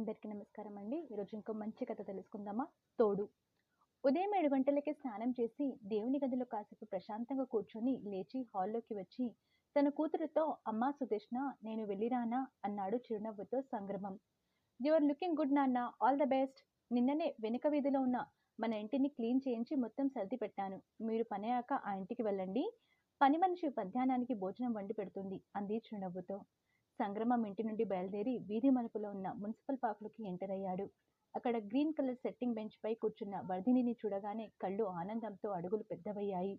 అందరికీ నమస్కారం అండి. ఈరోజు ఇంకో మంచి కథ తెలుసుకుందామా? తోడు. ఉదయం 7 గంటలకే స్నానం చేసి దేవుని గదిలో కాసేపు ప్రశాంతంగా కూర్చొని లేచి హాల్లోకి వచ్చి తన కూతురుతో అమ్మా సుదేష్ణ నేను వెళ్ళిరానా అన్నాడు చిరునవ్వుతో సంగ్రమం. యు ఆర్ లుకింగ్ గుడ్ నాన్న, ఆల్ ద బెస్ట్. నిన్ననే వెనుక వీధిలో ఉన్న మన ఇంటిని క్లీన్ చేయించి మొత్తం సర్ది పెట్టాను. మీరు పనయ్యాక ఆ ఇంటికి వెళ్ళండి. పని మనిషి మధ్యాహ్నానికి భోజనం వండి పెడుతుంది అంది చిరునవ్వుతో. సంగ్రమం ఇంటి నుండి బయలుదేరి వీధి మలుపులో ఉన్న మున్సిపల్ పార్కులోకి ఎంటర్ అయ్యాడు. అక్కడ గ్రీన్ కలర్ సెట్టింగ్ బెంచ్ పై కూర్చున్న వర్ధినిని చూడగానే కళ్ళు ఆనందంతో అడుగులు పెద్దవయ్యాయి.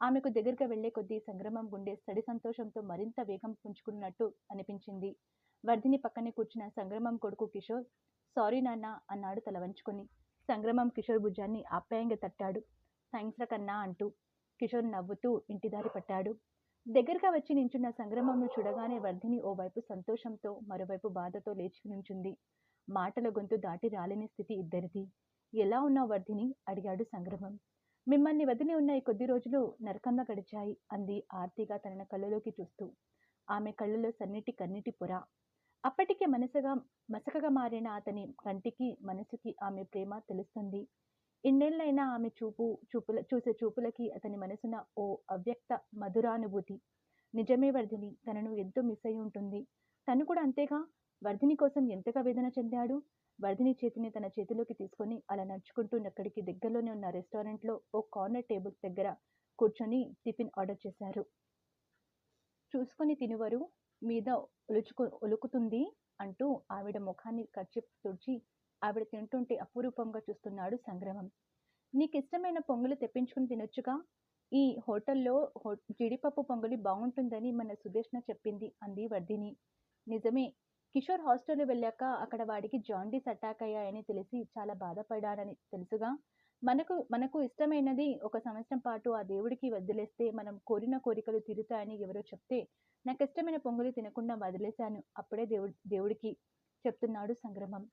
ఆమెకు దగ్గరగా వెళ్లే కొద్దీ సంగ్రమం గుండె సడి సంతోషంతో మరింత వేగం పుంజుకున్నట్టు అనిపించింది. వర్ధిని పక్కనే కూర్చున్న సంగ్రమం కొడుకు కిషోర్ సారీ నాన్న అన్నాడు తల వంచుకొని. సంగ్రమం కిషోర్ భుజాన్ని ఆప్యాయంగా తట్టాడు. థ్యాంక్స్ రా కన్నా అంటూ. కిషోర్ నవ్వుతూ ఇంటిదారి పట్టాడు. దగ్గరగా వచ్చి నించున్న సంగ్రమంను చూడగానే వర్ధిని ఓవైపు సంతోషంతో మరోవైపు బాధతో లేచి నుంచుంది. మాటల గొంతు దాటి రాలేని స్థితి ఇద్దరిది. ఎలా ఉన్నావు వర్ధిని అడిగాడు సంగ్రమం. మిమ్మల్ని వదిలి ఉన్న ఈ కొద్ది రోజులు నరకంగా గడిచాయి అంది ఆర్తిగా తన కళ్ళలోకి చూస్తూ. ఆమె కళ్ళలో సన్నిటి కన్నీటి పొర. అప్పటికే మసకగా మారిన అతని కంటికి మనసుకి ఆమె ప్రేమ తెలుస్తుంది. ఇన్నేళ్లైనా ఆమె చూసే చూపులకి అతని మనసున ఓ అవ్యక్త మధురానుభూతి. నిజమే వర్ధిని తనను ఎంతో మిస్ అయి ఉంటుంది. తను కూడా అంతేగా. వర్ధిని కోసం ఎంతగా వేదన చెందాడు. వర్ధిని చేతిని తన చేతిలోకి తీసుకొని అలా నడుచుకుంటూ అక్కడికి దగ్గరలోనే ఉన్న రెస్టారెంట్లో ఓ కార్నర్ టేబుల్ దగ్గర కూర్చొని టిఫిన్ ఆర్డర్ చేశారు. చూసుకొని తినువరు, మీద ఒలుకుతుంది అంటూ ఆవిడ ముఖాన్ని కర్చీఫ్ తుడిచి ఆవిడ తింటుంటే అపురూపంగా చూస్తున్నాడు సంగ్రమం. నీకిష్టమైన పొంగలి తెప్పించుకుని తినొచ్చుగా. ఈ హోటల్లో జీడిపప్పు పొంగలి బాగుంటుందని మన సుదేష్ణ చెప్పింది అంది వర్ధిని. నిజమే. కిషోర్ హాస్టల్లో వెళ్ళాక అక్కడ వాడికి జాండీస్ అటాక్ అయ్యాయని తెలిసి చాలా బాధపడ్డానని తెలుసుగా. మనకు ఇష్టమైనది ఒక సంవత్సరం పాటు ఆ దేవుడికి వదిలేస్తే మనం కోరిన కోరికలు తీరుతాయని ఎవరో చెప్తే నాకిష్టమైన పొంగలి తినకుండా వదిలేశాను. అప్పుడే దేవుడికి చెప్తున్నాడు సంగ్రమం.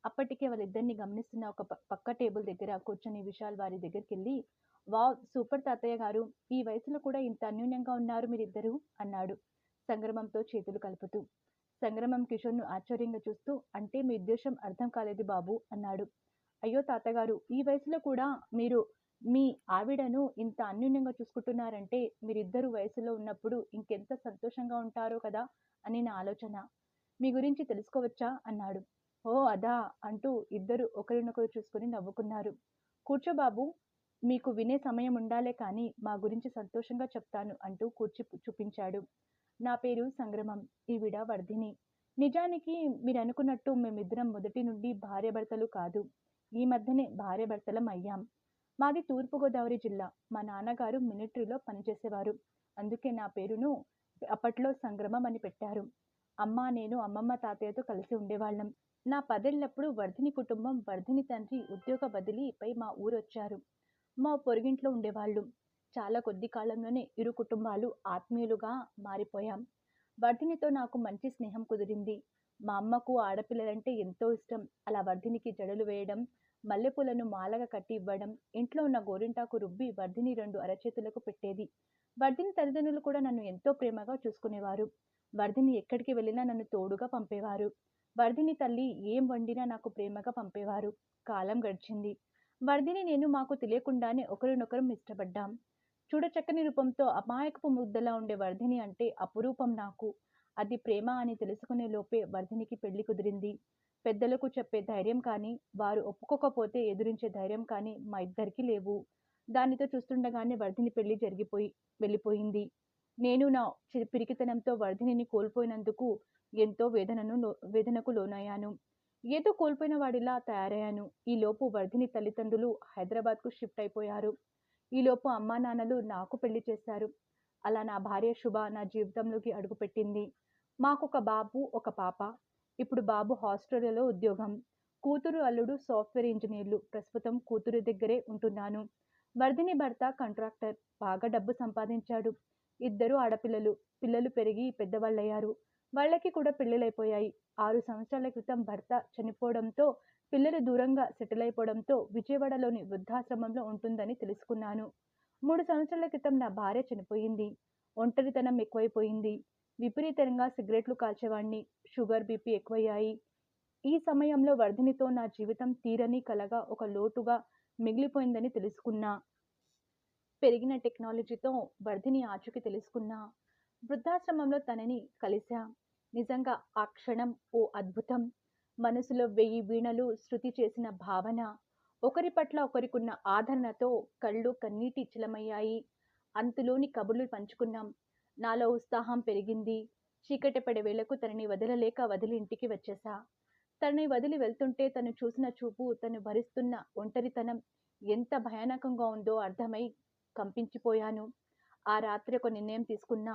అప్పటికే వాళ్ళిద్దరిని గమనిస్తున్న ఒక పక్క టేబుల్ దగ్గర కూర్చొని విశాల్ వారి దగ్గరికి వెళ్ళి వావ్ సూపర్ తాతయ్య గారు, ఈ వయసులో కూడా ఇంత అన్యూన్యంగా ఉన్నారు మీరిద్దరూ అన్నాడు సంగ్రమంతో చేతులు కలుపుతూ. సంగ్రమం కిషోర్ను ఆశ్చర్యంగా చూస్తూ అంటే మీ ఉద్దేశం అర్థం కాలేదు బాబు అన్నాడు. అయ్యో తాతగారు, ఈ వయసులో కూడా మీరు మీ ఆవిడను ఇంత అన్యూన్యంగా చూసుకుంటున్నారంటే మీరిద్దరు వయసులో ఉన్నప్పుడు ఇంకెంత సంతోషంగా ఉంటారో కదా అని నా ఆలోచన. మీ గురించి తెలుసుకోవచ్చా అన్నాడు. ఓ అదా అంటూ ఇద్దరు ఒకరినొకరు చూసుకుని నవ్వుకున్నారు. కూర్చో బాబు, మీకు వినే సమయం ఉండాలే కానీ మా గురించి సంతోషంగా చెప్తాను అంటూ కూర్చి చూపించాడు. నా పేరు సంగ్రమం, ఈవిడ వర్ధిని. నిజానికి మీరు అనుకున్నట్టు మేమిద్దరం మొదటి నుండి భార్యాభర్తలు కాదు. ఈ మధ్యనే భార్యాభర్తలం అయ్యాం. మాది తూర్పుగోదావరి జిల్లా. మా నాన్నగారు మిలిటరీలో పనిచేసేవారు. అందుకే నా పేరును అప్పట్లో సంగ్రమం అని పెట్టారు. అమ్మ నేను అమ్మమ్మ తాతయ్యతో కలిసి ఉండేవాళ్ళం. నా 10 ఏళ్లప్పుడు వర్ధిని కుటుంబం వర్ధిని తండ్రి ఉద్యోగ బదిలీపై మా ఊరొచ్చారు. మా పొరుగింట్లో ఉండేవాళ్ళు. చాలా కొద్ది కాలంలోనే ఇరు కుటుంబాలు ఆత్మీయులుగా మారిపోయాం. వర్ధినితో నాకు మంచి స్నేహం కుదిరింది. మా అమ్మకు ఆడపిల్లలంటే ఎంతో ఇష్టం. అలా వర్ధినికి జడలు వేయడం, మల్లెపూలను మాలగా కట్టి ఇవ్వడం, ఇంట్లో ఉన్న గోరింటాకు రుబ్బి వర్ధిని 2 అరచేతులకు పెట్టేది. వర్ధిని తల్లిదండ్రులు కూడా నన్ను ఎంతో ప్రేమగా చూసుకునేవారు. వర్ధిని ఎక్కడికి వెళ్ళినా నన్ను తోడుగా పంపేవారు. వర్ధిని తల్లి ఏం వండినా నాకు ప్రేమగా పంపేవారు. కాలం గడిచింది. వర్ధిని నేను మాకు తెలియకుండానే ఒకరినొకరం ఇష్టపడ్డాం. చూడచక్కని రూపంతో అమాయకపు ముద్దలా ఉండే వర్ధిని అంటే అపురూపం నాకు. అది ప్రేమ అని తెలుసుకునే లోపే వర్ధినికి పెళ్లి కుదిరింది. పెద్దలకు చెప్పే ధైర్యం కానీ, వారు ఒప్పుకోకపోతే ఎదురించే ధైర్యం కానీ మా ఇద్దరికీ లేవు. దానితో చూస్తుండగానే వర్ధిని పెళ్లి వెళ్ళిపోయింది. నేను నా పిరికితనంతో వర్ధినిని కోల్పోయినందుకు ఎంతో వేదనకు లోనయ్యాను. ఏదో కోల్పోయిన వాడిలా తయారయ్యాను. ఈలోపు వర్ధిని తల్లిదండ్రులు హైదరాబాద్కు షిఫ్ట్ అయిపోయారు. ఈలోపు అమ్మా నాన్నలు నాకు పెళ్లి చేశారు. అలా నా భార్య శుభ నా జీవితంలోకి అడుగుపెట్టింది. మాకొక బాబు, ఒక పాప. ఇప్పుడు బాబు ఆస్ట్రేలియాలో ఉద్యోగం. కూతురు అల్లుడు సాఫ్ట్వేర్ ఇంజనీర్లు. ప్రస్తుతం కూతురు దగ్గరే ఉంటున్నాను. వర్ధిని భర్త కాంట్రాక్టర్. బాగా డబ్బు సంపాదించాడు. 2 ఆడపిల్లలు. పిల్లలు పెరిగి పెద్దవాళ్ళయ్యారు. వాళ్ళకి కూడా పెళ్లిళ్ళైపోయాయి. 6 సంవత్సరాల క్రితం భర్త చనిపోవడంతో పిల్లలు దూరంగా సెటిల్ అయిపోవడంతో విజయవాడలోని వృద్ధాశ్రమంలో ఉంటుందని తెలుసుకున్నాను. 3 సంవత్సరాల క్రితం నా భార్య చనిపోయింది. ఒంటరితనం ఎక్కువైపోయింది. విపరీతంగా సిగరెట్లు కాల్చేవాణ్ణి. షుగర్, బీపీ ఎక్కువయ్యాయి. ఈ సమయంలో వర్ధినితో నా జీవితం తీరని కలగా ఒక లోటుగా మిగిలిపోయిందని తెలుసుకున్నా. పెరిగిన టెక్నాలజీతో వర్ధిని ఆచూకీ తెలుసుకున్నా. వృద్ధాశ్రమంలో తనని కలిసా. నిజంగా ఆ క్షణం ఓ అద్భుతం. మనసులో 1000 వీణలు శృతి చేసిన భావన. ఒకరి పట్ల ఒకరికున్న ఆదరణతో కళ్ళు కన్నీటి చిలమయ్యాయి. అంతులోని కబుర్లు పంచుకున్నాం. నాలో ఉత్సాహం పెరిగింది. చీకటి పడే వేళకు తనని వదలలేక వదిలి ఇంటికి వచ్చేశా. తనని వదిలి వెళ్తుంటే తను చూసిన చూపు, తను భరిస్తున్న ఒంటరితనం ఎంత భయానకంగా ఉందో అర్థమై కంపించిపోయాను. ఆ రాత్రి ఒక నిర్ణయం తీసుకున్నా.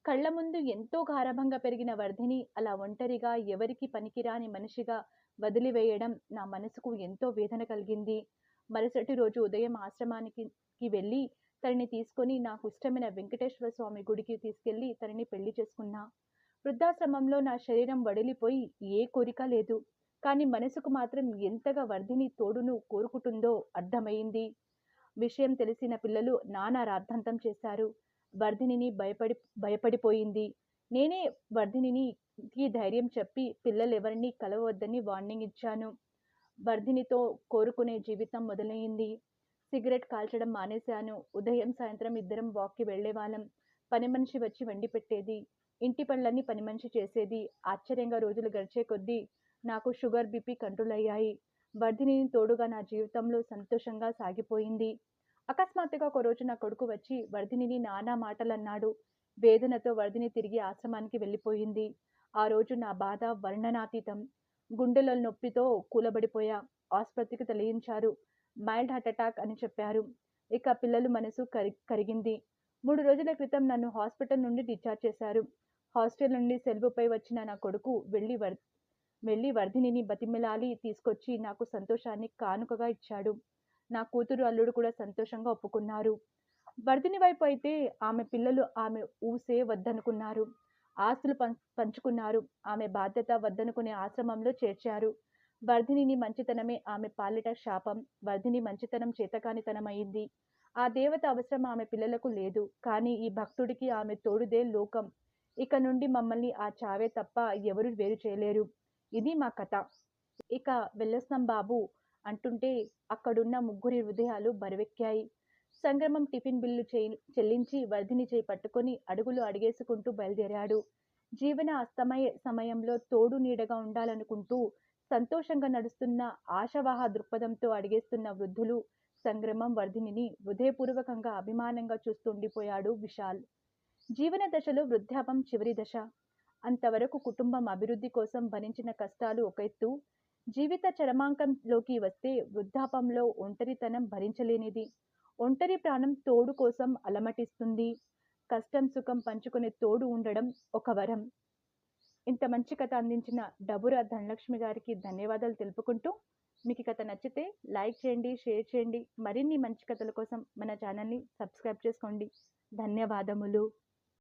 కళ్ళ ముందు ఎంతో గారాబంగా పెరిగిన వర్ధిని అలా ఒంటరిగా, ఎవరికీ పనికిరాని మనిషిగా వదిలివేయడం నా మనసుకు ఎంతో వేదన కలిగింది. మరుసటి రోజు ఉదయం ఆశ్రమానికి వెళ్ళి తనని తీసుకొని నాకు ఇష్టమైన వెంకటేశ్వర స్వామి గుడికి తీసుకెళ్ళి తనని పెళ్లి చేసుకున్నా. వృద్ధాశ్రమంలో నా శరీరం వడిలిపోయి ఏ కోరిక లేదు. కానీ మనసుకు మాత్రం ఎంతగా వర్ధిని తోడును కోరుకుంటుందో అర్థమైంది. విషయం తెలిసిన పిల్లలు నానా రాద్ధాంతం చేశారు. వర్ధినిని భయపడిపోయింది. నేనే వర్ధినికి ధైర్యం చెప్పి పిల్లలెవరినీ కలవవద్దని వార్నింగ్ ఇచ్చాను. వర్ధినితో కోరుకునే జీవితం మొదలైంది. సిగరెట్ కాల్చడం మానేశాను. ఉదయం, సాయంత్రం ఇద్దరం వాక్‌కి వెళ్ళేవాళ్ళం. పని మనిషి వచ్చి వండి పెట్టేది. ఇంటి పనులన్నీ పని మనిషి చేసేది. ఆశ్చర్యంగా రోజులు గడిచే కొద్దీ నాకు షుగర్, బీపీ కంట్రోల్ అయ్యాయి. వర్ధినిని తోడుగా నా జీవితంలో సంతోషంగా సాగిపోయింది. అకస్మాత్తుగా ఒకరోజు నా కొడుకు వచ్చి వర్ధినిని నానా మాటలన్నాడు. వేదనతో వర్ధిని తిరిగి ఆశ్రమానికి వెళ్ళిపోయింది. ఆ రోజు నా బాధ వర్ణనాతీతం. గుండెలో నొప్పితో కూలబడిపోయా. ఆస్పత్రికి తరలించారు. మైల్డ్ హార్ట్ అటాక్ అని చెప్పారు. ఇక పిల్లల మనసు కరిగింది. 3 రోజుల క్రితం నన్ను హాస్పిటల్ నుండి డిశ్చార్జ్ చేశారు. హాస్టల్ నుండి సెలవుపై వచ్చిన నా కొడుకు వెళ్ళి వర్ధినిని బతిమిలాడి తీసుకొచ్చి నాకు సంతోషాన్ని కానుకగా ఇచ్చాడు. నా కూతురు, అల్లుడు కూడా సంతోషంగా ఒప్పుకున్నారు. వర్ధిని వైపు అయితే ఆమె పిల్లలు ఆమె ఊసే వద్దనుకున్నారు. ఆస్తులు పంచుకున్నారు. ఆమె బాధ్యత వద్దనుకునే ఆశ్రమంలో చేర్చారు. వర్ధిని మంచితనమే ఆమె పాలిట శాపం. వర్ధిని మంచితనం చేతకానితనమైంది. ఆ దేవత అవసరం ఆమె పిల్లలకు లేదు. కానీ ఈ భక్తుడికి ఆమె తోడుదే లోకం. ఇక నుండి మమ్మల్ని ఆ చావే తప్ప ఎవరు వేరు చేయలేరు. ఇది మా కథ. ఇక వెళ్ళొస్తాం బాబు అంటుంటే అక్కడున్న ముగ్గురి హృదయాలు బరువెక్కాయి. సంగ్రమం టిఫిన్ బిల్లు చెల్లించి వర్ధిని చేయి పట్టుకొని అడుగులు అడిగేసుకుంటూ బయలుదేరాడు. జీవన అస్తమయ సమయంలో తోడు నీడగా ఉండాలనుకుంటూ సంతోషంగా నడుస్తున్న ఆశావాహ దృక్పథంతో అడిగేస్తున్న వృద్ధులు సంగ్రమం, వర్ధినిని హృదయపూర్వకంగా అభిమానంగా చూస్తుండిపోయాడు విశాల్. జీవన దశలో వృద్ధాపం చివరి దశ. అంతవరకు కుటుంబం అభివృద్ధి కోసం భరించిన కష్టాలు ఒక ఎత్తు. జీవిత చరమాంకంలోకి వస్తే వృద్ధాపంలో ఒంటరితనం భరించలేనిది. ఒంటరి ప్రాణం తోడు కోసం అలమటిస్తుంది. కష్టం సుఖం పంచుకునే తోడు ఉండడం ఒక వరం. ఇంత మంచి కథ అందించిన డబుర ధనలక్ష్మి గారికి ధన్యవాదాలు తెలుపుకుంటూ, మీకు ఈ కథ నచ్చితే లైక్ చేయండి, షేర్ చేయండి. మరిన్ని మంచి కథల కోసం మన ఛానల్ని సబ్స్క్రైబ్ చేసుకోండి. ధన్యవాదములు.